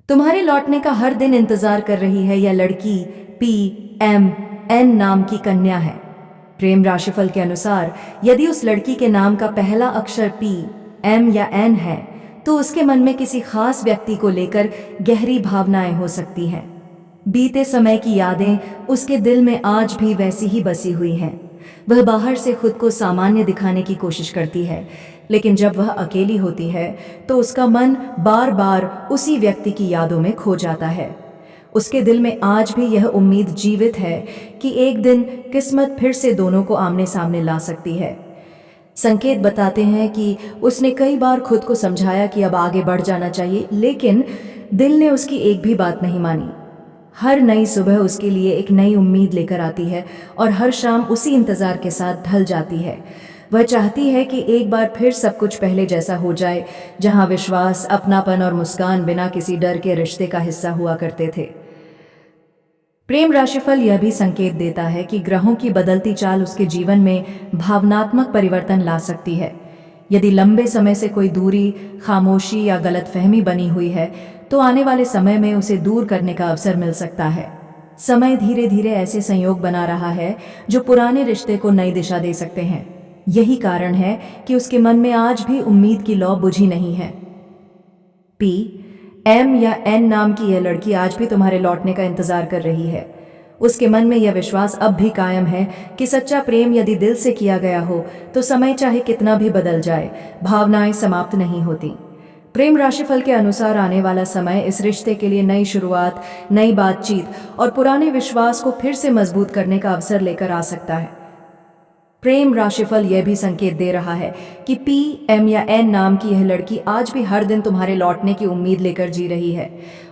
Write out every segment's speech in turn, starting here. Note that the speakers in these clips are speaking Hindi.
तुम्हारे लौटने का हर दिन इंतजार कर रही है यह लड़की PM N नाम की कन्या है। प्रेम राशिफल के अनुसार यदि उस लड़की के नाम का पहला अक्षर PM या N है तो उसके मन में किसी खास व्यक्ति को लेकर गहरी भावनाएं हो सकती हैं। बीते समय की यादें उसके दिल में आज भी वैसी ही बसी हुई हैं। वह बाहर से खुद को सामान्य दिखाने की कोशिश करती है, लेकिन जब वह अकेली होती है तो उसका मन बार बार उसी व्यक्ति की यादों में खो जाता है। उसके दिल में आज भी यह उम्मीद जीवित है कि एक दिन किस्मत फिर से दोनों को आमने सामने ला सकती है। संकेत बताते हैं कि उसने कई बार खुद को समझाया कि अब आगे बढ़ जाना चाहिए, लेकिन दिल ने उसकी एक भी बात नहीं मानी। हर नई सुबह उसके लिए एक नई उम्मीद लेकर आती है और हर शाम उसी इंतजार के साथ ढल जाती है। वह चाहती है कि एक बार फिर सब कुछ पहले जैसा हो जाए, जहां विश्वास, अपनापन और मुस्कान बिना किसी डर के रिश्ते का हिस्सा हुआ करते थे। प्रेम राशिफल यह भी संकेत देता है कि ग्रहों की बदलती चाल उसके जीवन में भावनात्मक परिवर्तन ला सकती है। यदि लंबे समय से कोई दूरी, खामोशी या गलतफहमी बनी हुई है तो आने वाले समय में उसे दूर करने का अवसर मिल सकता है। समय धीरे धीरे ऐसे संयोग बना रहा है जो पुराने रिश्ते को नई दिशा दे सकते हैं। यही कारण है कि उसके मन में आज भी उम्मीद की लौ बुझी नहीं है। PM या N नाम की यह लड़की आज भी तुम्हारे लौटने का इंतजार कर रही है। उसके मन में यह विश्वास अब भी कायम है कि सच्चा प्रेम यदि दिल से किया गया हो तो समय चाहे कितना भी बदल जाए, भावनाएं समाप्त नहीं होती। प्रेम राशिफल के अनुसार आने वाला समय इस रिश्ते के लिए नई शुरुआत, नई बातचीत और पुराने विश्वास को फिर से मजबूत करने का अवसर लेकर आ सकता है। प्रेम राशिफल यह भी संकेत दे रहा है कि PM या N नाम की यह लड़की आज भी हर दिन तुम्हारे लौटने की उम्मीद लेकर जी रही है।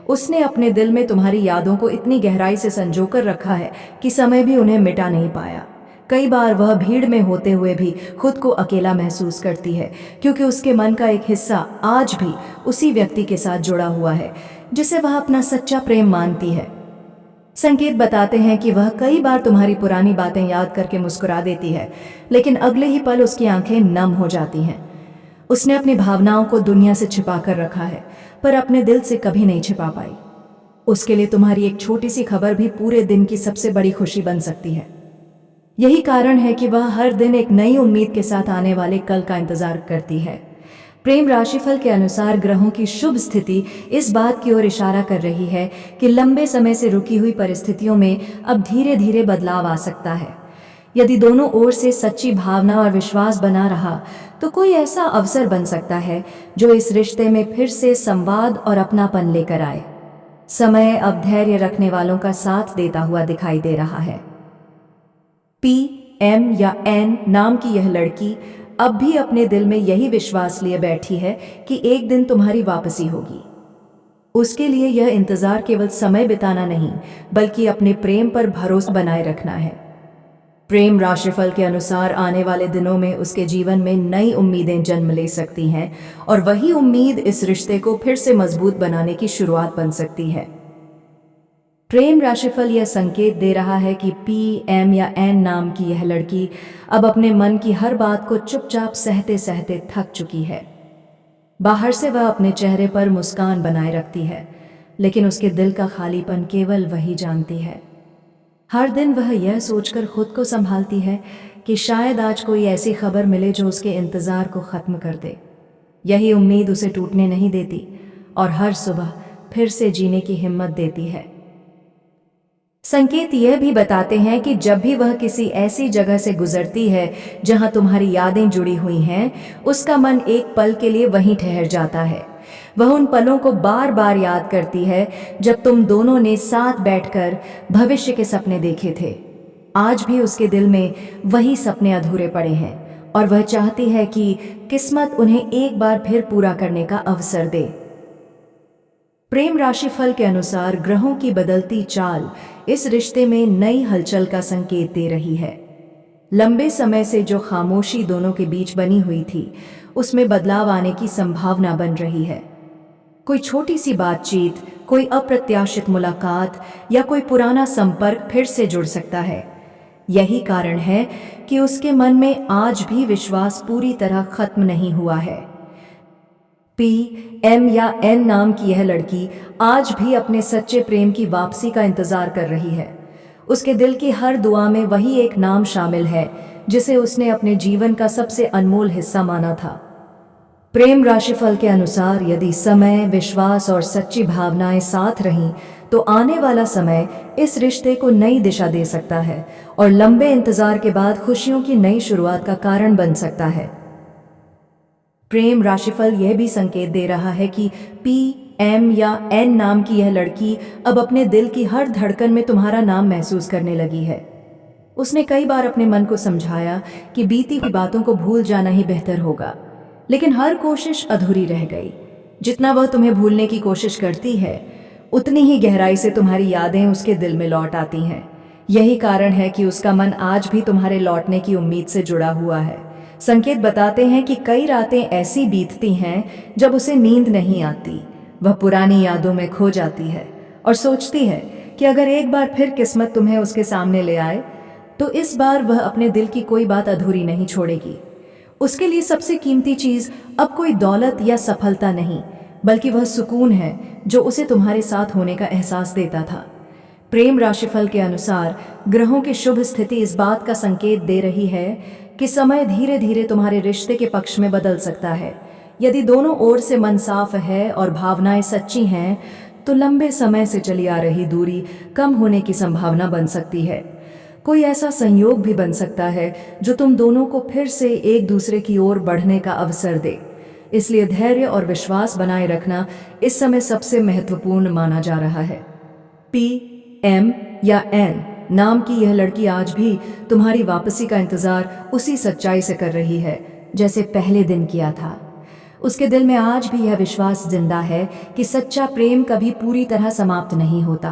उसने अपने दिल में तुम्हारी यादों को इतनी गहराई से संजोकर रखा है कि समय भी उन्हें मिटा नहीं पाया। कई बार वह भीड़ में होते हुए भी खुद को अकेला महसूस करती है, क्योंकि उसके मन का एक हिस्सा आज भी उसी व्यक्ति के साथ जुड़ा हुआ है जिसे वह अपना सच्चा प्रेम मानती है। संकेत बताते हैं कि वह कई बार तुम्हारी पुरानी बातें याद करके मुस्कुरा देती है, लेकिन अगले ही पल उसकी आंखें नम हो जाती हैं। उसने अपनी भावनाओं को दुनिया से छिपा कर रखा है, पर अपने दिल से कभी नहीं छिपा पाई। उसके लिए तुम्हारी एक छोटी सी खबर भी पूरे दिन की सबसे बड़ी खुशी बन सकती है। यही कारण है कि वह हर दिन एक नई उम्मीद के साथ आने वाले कल का इंतजार करती है। प्रेम राशिफल के अनुसार ग्रहों की शुभ स्थिति इस बात की ओर इशारा कर रही है कि लंबे समय से रुकी हुई परिस्थितियों में अब धीरे धीरे बदलाव आ सकता है। यदि दोनों ओर से सच्ची भावना और विश्वास बना रहा तो कोई ऐसा अवसर बन सकता है जो इस रिश्ते में फिर से संवाद और अपनापन लेकर आए। समय अब धैर्य रखने वालों का साथ देता हुआ दिखाई दे रहा है। PM या N नाम की यह लड़की अब भी अपने दिल में यही विश्वास लिए बैठी है कि एक दिन तुम्हारी वापसी होगी। उसके लिए यह इंतजार केवल समय बिताना नहीं, बल्कि अपने प्रेम पर भरोसा बनाए रखना है। प्रेम राशिफल के अनुसार आने वाले दिनों में उसके जीवन में नई उम्मीदें जन्म ले सकती हैं और वही उम्मीद इस रिश्ते को फिर से मजबूत बनाने की शुरुआत बन सकती है। प्रेम राशिफल यह संकेत दे रहा है कि PM या N नाम की यह लड़की अब अपने मन की हर बात को चुपचाप सहते सहते थक चुकी है। बाहर से वह अपने चेहरे पर मुस्कान बनाए रखती है, लेकिन उसके दिल का खालीपन केवल वही जानती है। हर दिन वह यह सोचकर खुद को संभालती है कि शायद आज कोई ऐसी खबर मिले जो उसके इंतजार को खत्म कर दे। यही उम्मीद उसे टूटने नहीं देती और हर सुबह फिर से जीने की हिम्मत देती है। संकेत यह भी बताते हैं कि जब भी वह किसी ऐसी जगह से गुजरती है जहां तुम्हारी यादें जुड़ी हुई हैं, उसका मन एक पल के लिए वहीं ठहर जाता है। वह उन पलों को बार बार याद करती है जब तुम दोनों ने साथ बैठकर भविष्य के सपने देखे थे। आज भी उसके दिल में वही सपने अधूरे पड़े हैं और वह चाहती है कि किस्मत उन्हें एक बार फिर पूरा करने का अवसर दे। प्रेम राशिफल के अनुसार ग्रहों की बदलती चाल इस रिश्ते में नई हलचल का संकेत दे रही है। लंबे समय से जो खामोशी दोनों के बीच बनी हुई थी, उसमें बदलाव आने की संभावना बन रही है। कोई छोटी सी बातचीत, कोई अप्रत्याशित मुलाकात या कोई पुराना संपर्क फिर से जुड़ सकता है। यही कारण है कि उसके मन में आज भी विश्वास पूरी तरह खत्म नहीं हुआ है। PM या N नाम की यह लड़की आज भी अपने सच्चे प्रेम की वापसी का इंतजार कर रही है। उसके दिल की हर दुआ में वही एक नाम शामिल है जिसे उसने अपने जीवन का सबसे अनमोल हिस्सा माना था। प्रेम राशिफल के अनुसार यदि समय, विश्वास और सच्ची भावनाएं साथ रहीं तो आने वाला समय इस रिश्ते को नई दिशा दे सकता है और लंबे इंतजार के बाद खुशियों की नई शुरुआत का कारण बन सकता है। प्रेम राशिफल यह भी संकेत दे रहा है कि PM या N नाम की यह लड़की अब अपने दिल की हर धड़कन में तुम्हारा नाम महसूस करने लगी है। उसने कई बार अपने मन को समझाया कि बीती हुई बातों को भूल जाना ही बेहतर होगा, लेकिन हर कोशिश अधूरी रह गई। जितना वह तुम्हें भूलने की कोशिश करती है, उतनी ही गहराई से तुम्हारी यादें उसके दिल में लौट आती हैं। यही कारण है कि उसका मन आज भी तुम्हारे लौटने की उम्मीद से जुड़ा हुआ है। संकेत बताते हैं कि कई रातें ऐसी बीतती हैं जब उसे नींद नहीं आती। वह पुरानी यादों में खो जाती है और सोचती है कि अगर एक बार फिर किस्मत तुम्हें उसके सामने ले आए तो इस बार वह अपने दिल की कोई बात अधूरी नहीं छोड़ेगी। उसके लिए सबसे कीमती चीज अब कोई दौलत या सफलता नहीं, बल्कि वह सुकून है जो उसे तुम्हारे साथ होने का एहसास देता था। प्रेम राशिफल के अनुसार ग्रहों की शुभ स्थिति इस बात का संकेत दे रही है कि समय धीरे धीरे तुम्हारे रिश्ते के पक्ष में बदल सकता है। यदि दोनों ओर से मन साफ है और भावनाएं सच्ची हैं, तो लंबे समय से चली आ रही दूरी कम होने की संभावना बन सकती है। कोई ऐसा संयोग भी बन सकता है जो तुम दोनों को फिर से एक दूसरे की ओर बढ़ने का अवसर दे। इसलिए धैर्य और विश्वास बनाए रखना इस समय सबसे महत्वपूर्ण माना जा रहा है। PM या N नाम की यह लड़की आज भी तुम्हारी वापसी का इंतजार उसी सच्चाई से कर रही है जैसे पहले दिन किया था। उसके दिल में आज भी यह विश्वास जिंदा है कि सच्चा प्रेम कभी पूरी तरह समाप्त नहीं होता।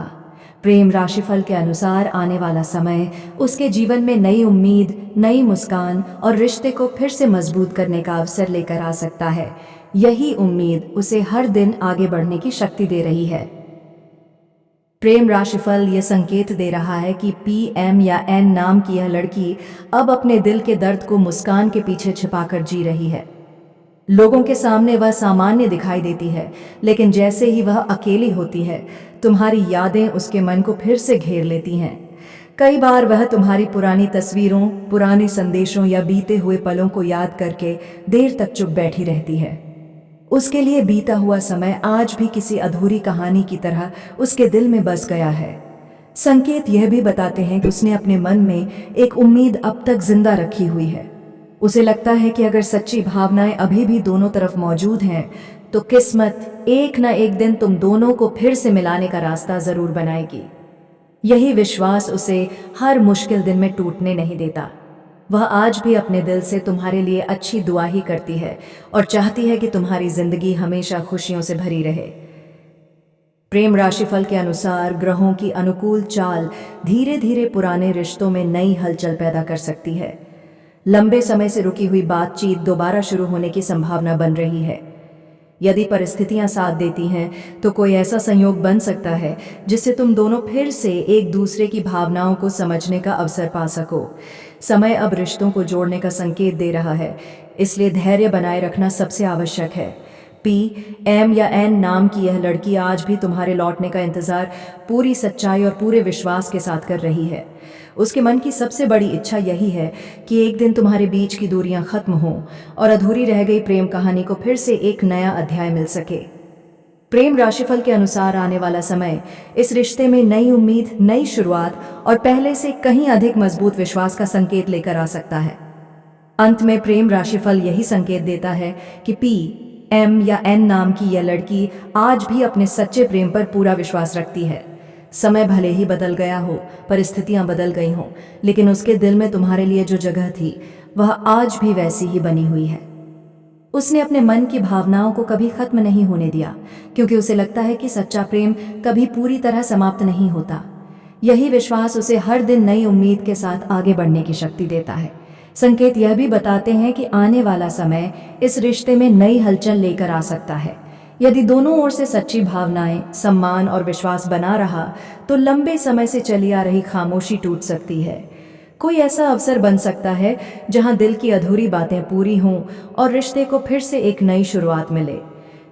प्रेम राशिफल के अनुसार आने वाला समय उसके जीवन में नई उम्मीद, नई मुस्कान और रिश्ते को फिर से मजबूत करने का अवसर लेकर आ सकता है। यही उम्मीद उसे हर दिन आगे बढ़ने की शक्ति दे रही है। प्रेम राशिफल ये संकेत दे रहा है कि PM या N नाम की यह लड़की अब अपने दिल के दर्द को मुस्कान के पीछे छिपाकर जी रही है। लोगों के सामने वह सामान्य दिखाई देती है, लेकिन जैसे ही वह अकेली होती है, तुम्हारी यादें उसके मन को फिर से घेर लेती हैं। कई बार वह तुम्हारी पुरानी तस्वीरों, पुराने संदेशों या बीते हुए पलों को याद करके देर तक चुप बैठी रहती है। उसके लिए बीता हुआ समय आज भी किसी अधूरी कहानी की तरह उसके दिल में बस गया है। संकेत यह भी बताते हैं कि उसने अपने मन में एक उम्मीद अब तक जिंदा रखी हुई है। उसे लगता है कि अगर सच्ची भावनाएं अभी भी दोनों तरफ मौजूद हैं, तो किस्मत एक न एक दिन तुम दोनों को फिर से मिलाने का रास्ता जरूर बनाएगी। यही विश्वास उसे हर मुश्किल दिन में टूटने नहीं देता। वह आज भी अपने दिल से तुम्हारे लिए अच्छी दुआ ही करती है और चाहती है कि तुम्हारी जिंदगी हमेशा खुशियों से भरी रहे। प्रेम राशिफल के अनुसार ग्रहों की अनुकूल चाल धीरे धीरे पुराने रिश्तों में नई हलचल पैदा कर सकती है। लंबे समय से रुकी हुई बातचीत दोबारा शुरू होने की संभावना बन रही है। यदि परिस्थितियां साथ देती हैं तो कोई ऐसा संयोग बन सकता है जिससे तुम दोनों फिर से एक दूसरे की भावनाओं को समझने का अवसर पा सको। समय अब रिश्तों को जोड़ने का संकेत दे रहा है, इसलिए धैर्य बनाए रखना सबसे आवश्यक है। PM या N नाम की यह लड़की आज भी तुम्हारे लौटने का इंतजार पूरी सच्चाई और पूरे विश्वास के साथ कर रही है। उसके मन की सबसे बड़ी इच्छा यही है कि एक दिन तुम्हारे बीच की दूरियां खत्म हों और अधूरी रह गई प्रेम कहानी को फिर से एक नया अध्याय मिल सके। प्रेम राशिफल के अनुसार आने वाला समय इस रिश्ते में नई उम्मीद, नई शुरुआत और पहले से कहीं अधिक मजबूत विश्वास का संकेत लेकर आ सकता है। अंत में प्रेम राशिफल यही संकेत देता है कि PM या N नाम की यह लड़की आज भी अपने सच्चे प्रेम पर पूरा विश्वास रखती है। समय भले ही बदल गया हो, परिस्थितियां बदल गई हों, लेकिन उसके दिल में तुम्हारे लिए जो जगह थी वह आज भी वैसी ही बनी हुई है। उसने अपने मन की भावनाओं को कभी खत्म नहीं होने दिया, क्योंकि उसे लगता है कि सच्चा प्रेम कभी पूरी तरह समाप्त नहीं होता। यही विश्वास उसे हर दिन नई उम्मीद के साथ आगे बढ़ने की शक्ति देता है। संकेत यह भी बताते हैं कि आने वाला समय इस रिश्ते में नई हलचल लेकर आ सकता है। यदि दोनों ओर से सच्ची भावनाएं, सम्मान और विश्वास बना रहा तो लंबे समय से चली आ रही खामोशी टूट सकती है। कोई ऐसा अवसर बन सकता है जहां दिल की अधूरी बातें पूरी हों और रिश्ते को फिर से एक नई शुरुआत मिले।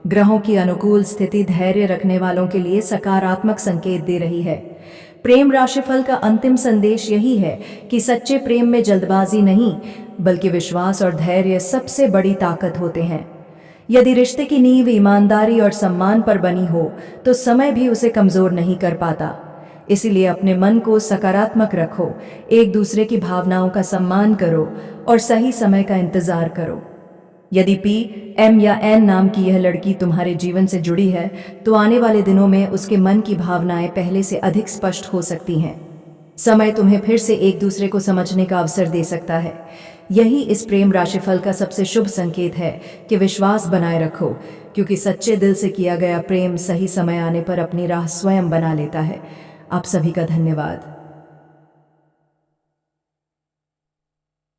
ग्रहों की अनुकूल स्थिति धैर्य रखने वालों के लिए सकारात्मक संकेत दे रही है। प्रेम राशिफल का अंतिम संदेश यही है कि सच्चे प्रेम में जल्दबाजी नहीं, बल्कि विश्वास और धैर्य सबसे बड़ी ताकत होते हैं। यदि रिश्ते की नींव ईमानदारी और सम्मान पर बनी हो, तो समय भी उसे कमजोर नहीं कर पाता। इसीलिए अपने मन को सकारात्मक रखो, एक दूसरे की भावनाओं का सम्मान करो और सही समय का इंतजार करो। यदि PM या N नाम की यह लड़की तुम्हारे जीवन से जुड़ी है, तो आने वाले दिनों में उसके मन की भावनाएं पहले से अधिक स्पष्ट हो सकती हैं। समय तुम्हें फिर से एक दूसरे को समझने का अवसर दे सकता है। यही इस प्रेम राशिफल का सबसे शुभ संकेत है कि विश्वास बनाए रखो, क्योंकि सच्चे दिल से किया गया प्रेम सही समय आने पर अपनी राह स्वयं बना लेता है। आप सभी का धन्यवाद।